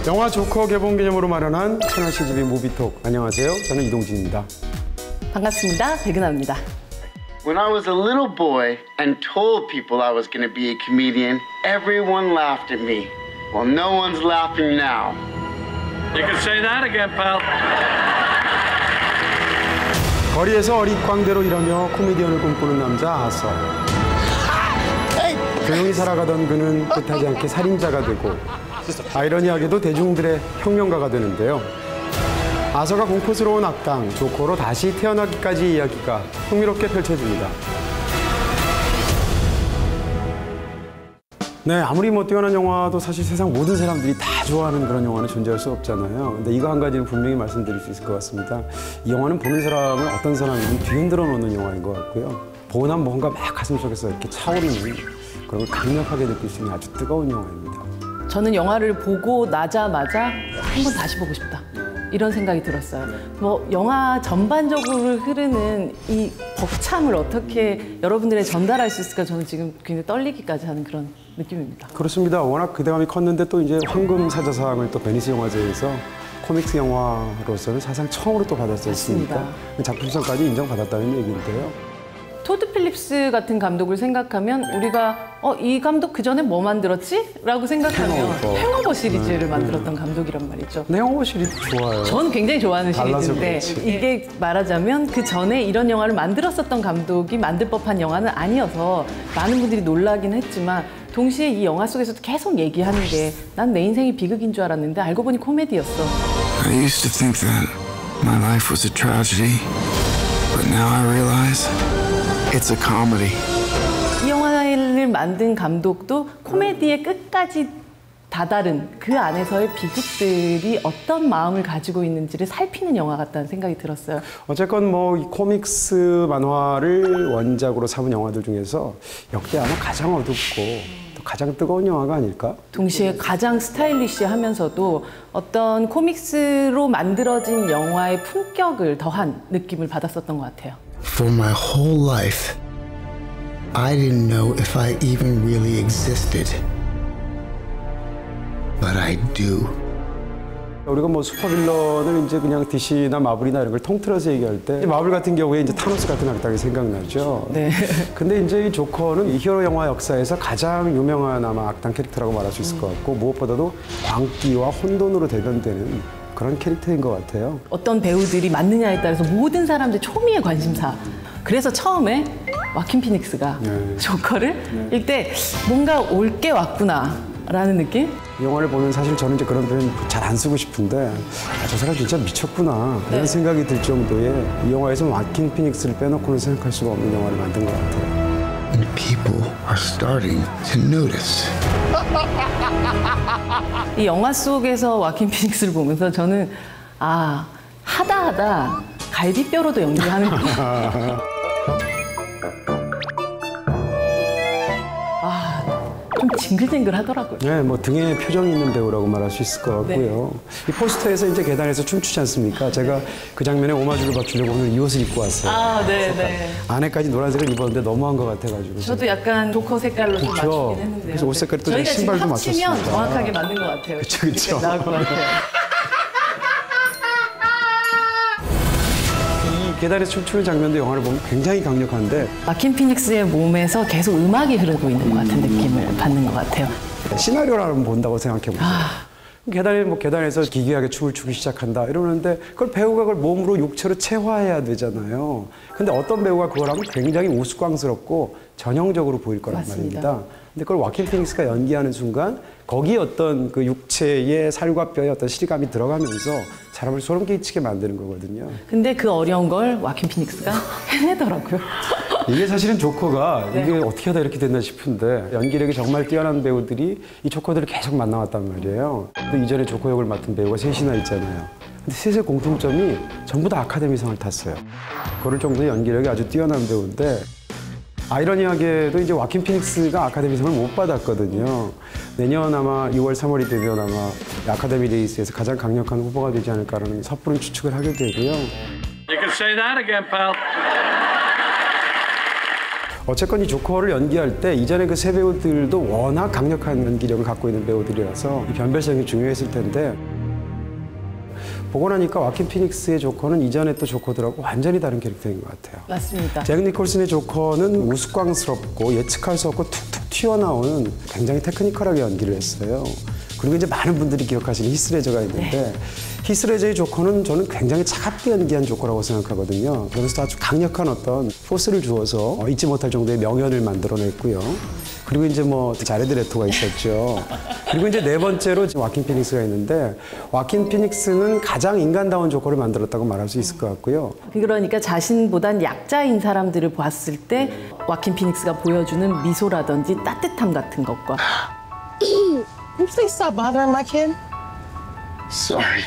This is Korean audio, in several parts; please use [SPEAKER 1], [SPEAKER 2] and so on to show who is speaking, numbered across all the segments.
[SPEAKER 1] 영화 조커 개봉 기념으로 마련한 채널 CGV 무비톡. 안녕하세요. 저는 이동진입니다.
[SPEAKER 2] 반갑습니다. 백은하입니다.
[SPEAKER 3] When I was a little boy and told people I was going to be a comedian, everyone laughed at me. Well, no one's laughing now.
[SPEAKER 4] You can say that again, pal.
[SPEAKER 1] 거리에서 어릿광대로 일하며 코미디언을 꿈꾸는 남자 아서. 조용히 살아가던 그는 뜻하지 않게 살인자가 되고 아이러니하게도 대중들의 혁명가가 되는데요. 아서가 공포스러운 악당 조커로 다시 태어나기까지 이야기가 흥미롭게 펼쳐집니다. 네, 아무리 뭐 뛰어난 영화도 사실 세상 모든 사람들이 다 좋아하는 그런 영화는 존재할 수 없잖아요. 근데 이거 한 가지는 분명히 말씀드릴 수 있을 것 같습니다. 이 영화는 보는 사람을 어떤 사람이든 뒤흔들어 놓는 영화인 것 같고요. 보고 나면 뭔가 막 가슴속에서 이렇게 차오르는 그런 걸 강력하게 느낄 수 있는 아주 뜨거운 영화입니다.
[SPEAKER 2] 저는 영화를 보고 나자마자 한 번 다시 보고 싶다. 이런 생각이 들었어요. 뭐 영화 전반적으로 흐르는 이 벅참을 어떻게 여러분들에 전달할 수 있을까 저는 지금 굉장히 떨리기까지 하는 그런 느낌입니다.
[SPEAKER 1] 그렇습니다. 워낙 기대감이 컸는데 또 이제 황금 사자상을 또 베니스 영화제에서 코믹스 영화로서는 사상 처음으로 또 받았지 않습니까? 작품성까지 인정받았다는 얘기인데요.
[SPEAKER 2] 토드 필립스 같은 감독을 생각하면 우리가 이 감독 그전에 뭐 만들었지? 라고 생각하면 행오버 시리즈를 만들었던 감독이란 말이죠.
[SPEAKER 1] 네, 행오버 시리즈 좋아요.
[SPEAKER 2] 저는 굉장히 좋아하는 시리즈인데
[SPEAKER 1] 그렇지.
[SPEAKER 2] 이게 말하자면 그 전에 이런 영화를 만들었었던 감독이 만들 법한 영화는 아니어서 많은 분들이 놀라긴 했지만 동시에 이 영화 속에서도 계속 얘기하는 게 난 내 인생이 비극인 줄 알았는데 알고 보니 코미디였어.
[SPEAKER 5] I used to think that my life was a tragedy, but now I realize it's a comedy.
[SPEAKER 2] 이 영화를 만든 감독도 코미디의 끝까지 다다른 그 안에서의 비극들이 어떤 마음을 가지고 있는지를 살피는 영화 같다는 생각이 들었어요.
[SPEAKER 1] 어쨌건 뭐 이 코믹스 만화를 원작으로 삼은 영화들 중에서 역대 아마 가장 어둡고 또 가장 뜨거운 영화가 아닐까?
[SPEAKER 2] 동시에 가장 스타일리시하면서도 어떤 코믹스로 만들어진 영화의 품격을 더한 느낌을 받았었던 것 같아요.
[SPEAKER 6] For my whole life, I didn't know if I even really existed. But I do.
[SPEAKER 1] 우리가 뭐 슈퍼빌런을 이제 그냥 DC나 마블이나 이런 걸 통틀어서 얘기할 때 마블 같은 경우에 이제 타노스 같은 악당이 생각나죠.
[SPEAKER 2] 네.
[SPEAKER 1] 근데 이제 이 조커는 이 히어로 영화 역사에서 가장 유명한 아마 악당 캐릭터라고 말할 수 있을 것 같고 무엇보다도 광기와 혼돈으로 대변되는 그런 캐릭터인 것 같아요.
[SPEAKER 2] 어떤 배우들이 맞느냐에 따라서 모든 사람들의 초미의 관심사. 그래서 처음에 와킨 피닉스가 조커를 읽 때 뭔가 올 게 왔구나 라는 느낌?
[SPEAKER 1] 이 영화를 보면 사실 저는 이제 그런 표현 잘 안 쓰고 싶은데 저 사람 진짜 미쳤구나 이런 생각이 들 정도의 이 영화에서 와킨 피닉스를 빼놓고는 생각할 수가 없는 영화를 만든 것 같아요.
[SPEAKER 6] And people are starting to notice.
[SPEAKER 2] 이 영화 속에서 와킨 피닉스를 보면서 저는 하다 갈비뼈로도 연기하는 거. 좀 징글징글하더라고요.
[SPEAKER 1] 네, 뭐 등에 표정이 있는 배우라고 말할 수 있을 것 같고요. 이 포스터에서 이제 계단에서 춤추지 않습니까? 제가 그 장면에 오마주를 맞추려고 오늘 이 옷을 입고 왔어요.
[SPEAKER 2] 네.
[SPEAKER 1] 안에까지 노란색을 입었는데 너무한 것 같아가지고.
[SPEAKER 2] 저도 약간 조커 색깔로 좀 맞추긴 했는데요.
[SPEAKER 1] 그래서 옷 색깔이 또
[SPEAKER 2] 저희가
[SPEAKER 1] 신발도
[SPEAKER 2] 지금 합치면
[SPEAKER 1] 맞췄습니다.
[SPEAKER 2] 정확하게 맞는 것 같아요.
[SPEAKER 1] 그쵸.
[SPEAKER 2] 나올 것 같아요.
[SPEAKER 1] 이 계단에서 춤추는 장면도 영화를 보면 굉장히 강력한데
[SPEAKER 2] 와킨 피닉스의 몸에서 계속 음악이 흐르고 있는 것 같은 느낌을 받는 것 같아요.
[SPEAKER 1] 시나리오를 본다고 생각해보세요. 계단에서 기괴하게 춤을 추기 시작한다 이러는데 그걸 배우가 그걸 몸으로 육체로 체화해야 되잖아요. 근데 어떤 배우가 그걸 하면 굉장히 우스꽝스럽고 전형적으로 보일 거란
[SPEAKER 2] 맞습니다.
[SPEAKER 1] 말입니다. 근데 그걸 와킨 피닉스가 연기하는 순간 거기에 어떤 그 육체의 살과 뼈의 어떤 실감이 들어가면서 사람을 소름 끼치게 만드는 거거든요.
[SPEAKER 2] 근데 그 어려운 걸 와킨 피닉스가 해내더라고요.
[SPEAKER 1] 이게 사실은 조커가 이게 어떻게 하다 이렇게 됐나 싶은데 연기력이 정말 뛰어난 배우들이 이 조커들을 계속 만나왔단 말이에요. 그 이전에 조커 역을 맡은 배우가 셋이나 있잖아요. 근데 셋의 공통점이 전부 다 아카데미상을 탔어요. 그럴 정도의 연기력이 아주 뛰어난 배우인데 아이러니하게도 이제 와킨 피닉스가 아카데미상을 못 받았거든요. 내년 아마 2월, 3월이 되면 아마 아카데미 레이스에서 가장 강력한 후보가 되지 않을까라는 섣부른 추측을 하게 되고요.
[SPEAKER 4] You can say that again, pal.
[SPEAKER 1] 어쨌건 이 조커를 연기할 때 이전에 그 세 배우들도 워낙 강력한 연기력을 갖고 있는 배우들이라서 이 변별성이 중요했을 텐데 보고 나니까 와킨 피닉스의 조커는 이전에 또 조커들하고 완전히 다른 캐릭터인 것 같아요.
[SPEAKER 2] 맞습니다.
[SPEAKER 1] 잭 니콜슨의 조커는 우스꽝스럽고 예측할 수 없고 툭툭 튀어나오는 굉장히 테크니컬하게 연기를 했어요. 그리고 이제 많은 분들이 기억하시는 히스레저가 있는데 히스레저의 조커는 저는 굉장히 차갑게 연기한 조커라고 생각하거든요. 그러면서 아주 강력한 어떤 포스를 주어서 잊지 못할 정도의 명연을 만들어냈고요. 그리고 이제 뭐 자레드 레토가 있었죠. 그리고 이제 네 번째로 와킨 피닉스가 있는데 와킨 피닉스는 가장 인간다운 조커를 만들었다고 말할 수 있을 것 같고요.
[SPEAKER 2] 그러니까 자신보단 약자인 사람들을 봤을 때 와킨 피닉스가 보여주는 미소라든지 따뜻함 같은 것과
[SPEAKER 7] Please stop bothering my kid.
[SPEAKER 3] Sorry.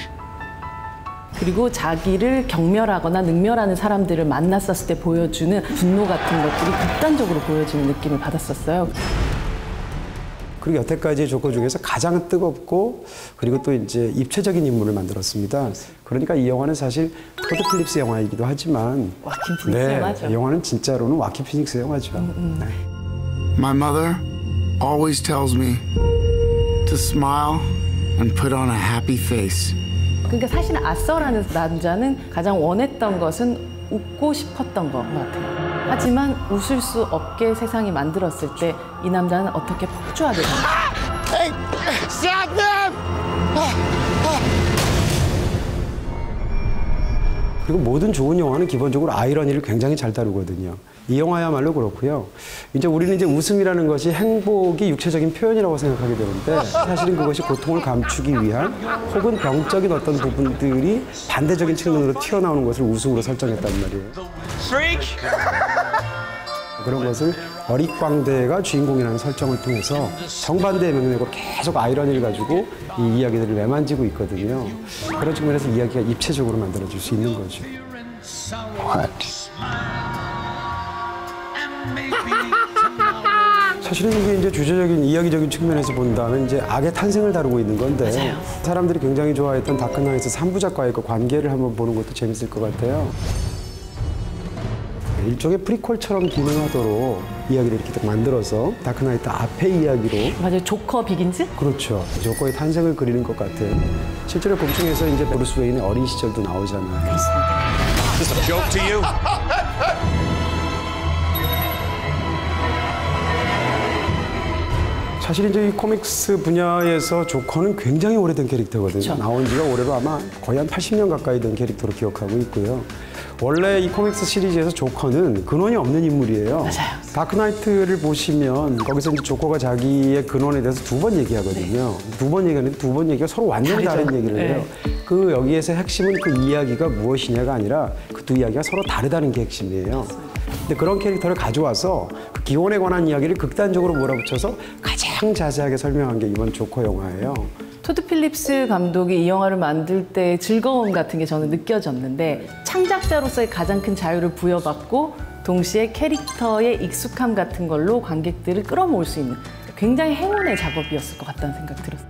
[SPEAKER 2] 그리고 자기를 경멸하거나 능멸하는 사람들을 만났었을 때 보여주는 분노 같은 것들이 극단적으로 보여지는 느낌을 받았었어요.
[SPEAKER 1] 그리고 여태까지의 조커 중에서 가장 뜨겁고 그리고 또 이제 입체적인 인물을 만들었습니다. 그러니까 이 영화는 사실 토드 필립스 영화이기도 하지만
[SPEAKER 2] 와킨 피닉스 영화죠.
[SPEAKER 1] 이 영화는 진짜로는 와킨 피닉스 영화죠. 네.
[SPEAKER 5] My mother always tells me to smile and put on a happy face.
[SPEAKER 2] 그러니까 사실 아서라는 남자는 가장 원했던 것은 웃고 싶었던 것 같아요. 하지만 웃을 수 없게 세상이 만들었을 때 이 남자는 어떻게 폭주하게 됩니다.
[SPEAKER 7] Hey, stop them!
[SPEAKER 1] 그리고 모든 좋은 영화는 기본적으로 아이러니를 굉장히 잘 다루거든요. 이 영화야말로 그렇고요. 이제 우리는 이제 웃음이라는 것이 행복이 육체적인 표현이라고 생각하게 되는데 사실은 그것이 고통을 감추기 위한 혹은 병적인 어떤 부분들이 반대적인 측면으로 튀어나오는 것을 웃음으로 설정했단 말이에요. 그런 것을 어릿광대가 주인공이라는 설정을 통해서 정반대의 맥락으로 계속 아이러니를 가지고 이 이야기들을 매만지고 있거든요. 그런 측면에서 이야기가 입체적으로 만들어질 수 있는 거죠. 사실은 이게 이제 주제적인 이야기적인 측면에서 본다면 이제 악의 탄생을 다루고 있는 건데
[SPEAKER 2] 맞아요.
[SPEAKER 1] 사람들이 굉장히 좋아했던 다크나이트 3부작과의 그 관계를 한번 보는 것도 재밌을 것 같아요. 일종의 프리퀄처럼 기능하도록 이야기를 이렇게 딱 만들어서 다크나이트 앞의 이야기로
[SPEAKER 2] 맞아요. 조커 비긴즈?
[SPEAKER 1] 그렇죠. 조커의 탄생을 그리는 것 같은 실제로 극 중에서 이제 브루스 웨인의 어린 시절도 나오잖아요.
[SPEAKER 2] 그렇습니다.
[SPEAKER 8] This a joke to you?
[SPEAKER 1] 사실 이제 이 코믹스 분야에서 조커는 굉장히 오래된 캐릭터거든요.
[SPEAKER 2] 그렇죠.
[SPEAKER 1] 나온 지가 올해로 아마 거의 한 80년 가까이 된 캐릭터로 기억하고 있고요. 원래 이 코믹스 시리즈에서 조커는 근원이 없는 인물이에요.
[SPEAKER 2] 맞아요.
[SPEAKER 1] 다크나이트를 보시면 거기서 이제 조커가 자기의 근원에 대해서 두 번 얘기하거든요. 두 번 얘기하는데 두 번 얘기가 서로 완전히
[SPEAKER 2] 다르죠.
[SPEAKER 1] 다른 얘기를 해요. 그 여기에서 핵심은 그 이야기가 무엇이냐가 아니라 그 두 이야기가 서로 다르다는 게 핵심이에요. 근데 그런 캐릭터를 가져와서 그 기원에 관한 이야기를 극단적으로 몰아붙여서 가장 자세하게 설명한 게 이번 조커 영화예요.
[SPEAKER 2] 토드 필립스 감독이 이 영화를 만들 때 즐거움 같은 게 저는 느껴졌는데 창작자로서의 가장 큰 자유를 부여받고 동시에 캐릭터의 익숙함 같은 걸로 관객들을 끌어모을 수 있는 굉장히 행운의 작업이었을 것 같다는 생각 들었어요.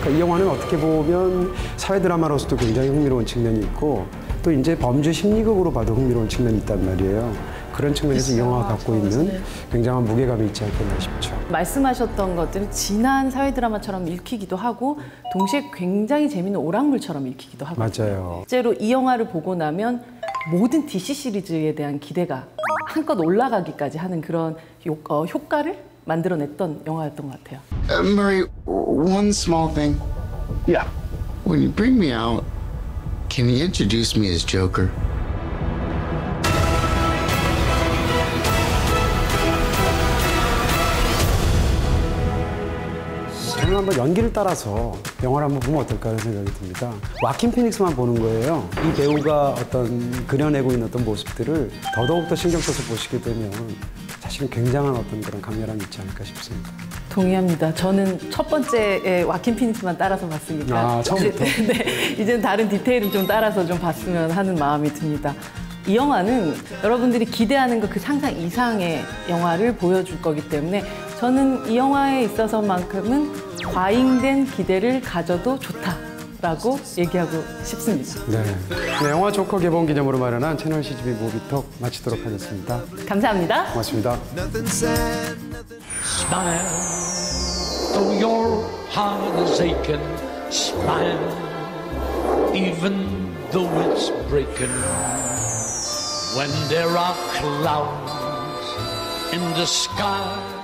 [SPEAKER 1] 그러니까 이 영화는 어떻게 보면 사회 드라마로서도 굉장히 흥미로운 측면이 있고 또 이제 범죄 심리극으로 봐도 흥미로운 측면이 있단 말이에요. 그런 측면에서 이 영화가 갖고 있는 굉장한 무게감이 있지 않겠나 싶죠.
[SPEAKER 2] 말씀하셨던 것들은 진한 사회 드라마처럼 읽히기도 하고 동시에 굉장히 재밌는 오락물처럼 읽히기도 하고
[SPEAKER 1] 맞아요.
[SPEAKER 2] 실제로 이 영화를 보고 나면 모든 DC 시리즈에 대한 기대가 한껏 올라가기까지 하는 그런 효과를 만들어냈던 영화였던 것 같아요.
[SPEAKER 3] Murray, one small thing.
[SPEAKER 8] Yeah.
[SPEAKER 3] When you bring me out, can you introduce me as Joker?
[SPEAKER 1] 저는 한번 연기를 따라서 영화를 한번 보면 어떨까 하는 생각이 듭니다. 와킨 피닉스만 보는 거예요. 이 배우가 어떤 그려내고 있는 어떤 모습들을 더더욱 신경 써서 보시게 되면 사실은 굉장한 어떤 그런 강렬함이 있지 않을까 싶습니다.
[SPEAKER 2] 동의합니다. 저는 첫 번째에 와킨 피닉스만 따라서 봤으니까
[SPEAKER 1] 아, 처음부터?
[SPEAKER 2] 네, 이제는 다른 디테일을 좀 따라서 좀 봤으면 하는 마음이 듭니다. 이 영화는 여러분들이 기대하는 그 상상 이상의 영화를 보여줄 거기 때문에 저는 이 영화에 있어서만큼은 과잉된 기대를 가져도 좋다. 라고 얘기하고 싶습니다.
[SPEAKER 1] 네, 영화 조커 개봉 기념으로 마련한 채널 CGV 무비톡 마치도록 하겠습니다.
[SPEAKER 2] 감사합니다.
[SPEAKER 1] 고맙습니다.
[SPEAKER 9] Smile, though your heart is aching. Smile, even though it's breaking. When there are clouds in the sky.